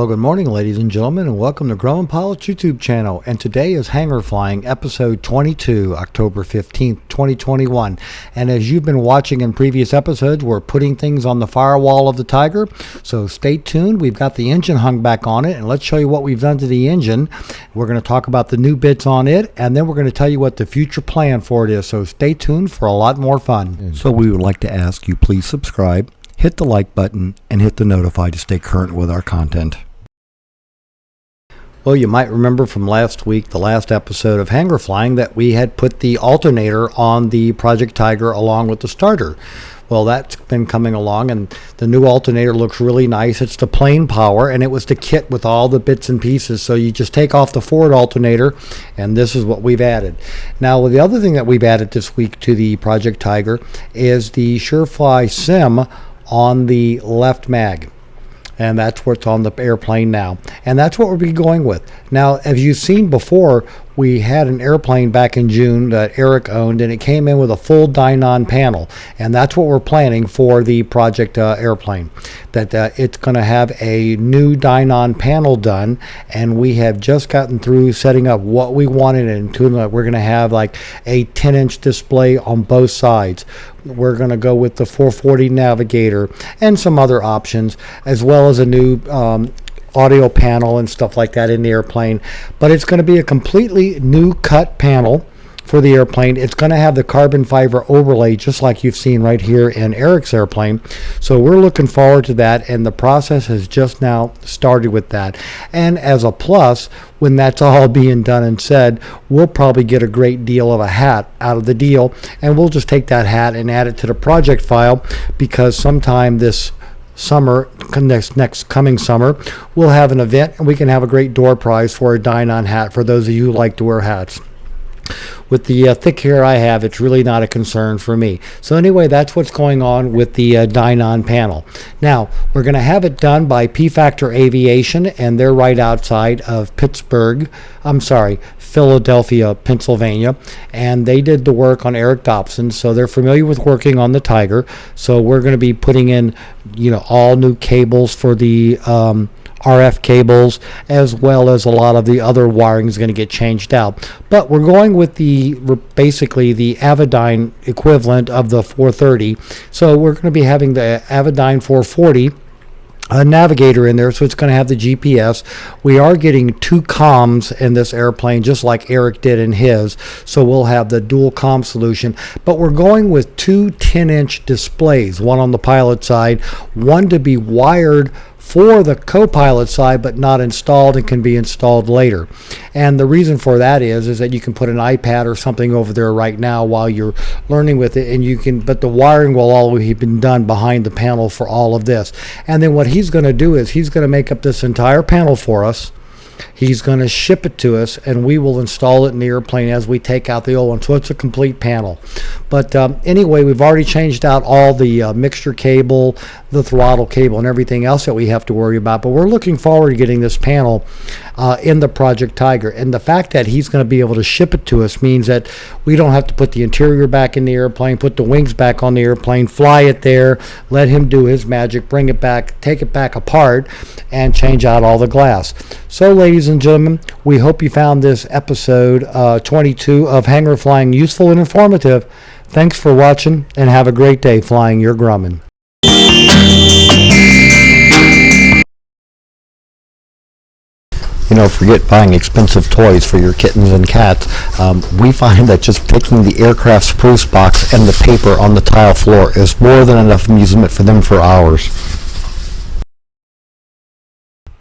Well, good morning, ladies and gentlemen, and welcome to Grumman Pilot's YouTube channel. And today is Hangar Flying, episode 22, October 15th, 2021. And as you've been watching in previous episodes, we're putting things on the firewall of the Tiger. So stay tuned. We've got the engine hung back on it, and let's show you what we've done to the engine. We're going to talk about the new bits on it, and then we're going to tell you what the future plan for it is. So stay tuned for a lot more fun. So we would like to ask you, please subscribe, hit the like button, and hit the notify to stay current with our content. Well, you might remember from last week, the last episode of Hangar Flying, that we had put the alternator on the Project Tiger along with the starter. Well, that's been coming along, and the new alternator looks really nice. It's the plain power, and it was the kit with all the bits and pieces. So you just take off the forward alternator, and this is what we've added. Now, the other thing that we've added this week to the Project Tiger is the SureFly SIM on the left mag. And that's what's on the airplane now. And that's what we'll be going with. Now, as you've seen before, we had an airplane back in June that Eric owned, and it came in with a full Dynon panel. And that's what we're planning for the Project Airplane. That it's going to have a new Dynon panel done, and we have just gotten through setting up what we wanted, and we're going to have like a 10-inch display on both sides. We're going to go with the 440 Navigator and some other options, as well as a new audio panel and stuff like that in the airplane. But it's going to be a completely new cut panel for the airplane. It's going to have the carbon fiber overlay just like you've seen right here in Eric's airplane. So we're looking forward to that, and the process has just now started with that. And as a plus, when that's all being done and said, we'll probably get a great deal of a hat out of the deal, and we'll just take that hat and add it to the project file, because sometime this summer, next coming summer, we'll have an event, and we can have a great door prize for a Dynon hat for those of you who like to wear hats. With the thick hair I have, it's really not a concern for me. So anyway, that's what's going on with the Dynon panel. Now, we're going to have it done by P-Factor Aviation, and they're right outside of Philadelphia, Pennsylvania, and they did the work on Eric Dobson, so they're familiar with working on the Tiger. So we're going to be putting in, all new cables for the RF cables, as well as a lot of the other wiring is going to get changed out. But we're going with basically the Avidyne equivalent of the 430. So we're going to be having the Avidyne 440 Navigator in there, so it's going to have the GPS. We are getting two comms in this airplane, just like Eric did in his, so we'll have the dual comm solution. But we're going with two 10-inch displays, one on the pilot side, one to be wired for the co-pilot side, but not installed and can be installed later. And the reason for that is that you can put an iPad or something over there right now while you're learning with it, and but the wiring will always have been done behind the panel for all of this. And then what he's going to do is he's going to make up this entire panel for us. He's going to ship it to us, and we will install it in the airplane as we take out the old one. So it's a complete panel. But anyway, we've already changed out all the mixture cable, the throttle cable, and everything else that we have to worry about. But we're looking forward to getting this panel in the Project Tiger. And the fact that he's going to be able to ship it to us means that we don't have to put the interior back in the airplane, put the wings back on the airplane, fly it there, let him do his magic, bring it back, take it back apart, and change out all the glass. So, ladies and gentlemen, we hope you found this episode 22 of Hangar Flying useful and informative. Thanks for watching, and have a great day flying your Grumman. Forget buying expensive toys for your kittens and cats. We find that just taking the aircraft spruce box and the paper on the tile floor is more than enough amusement for them for hours.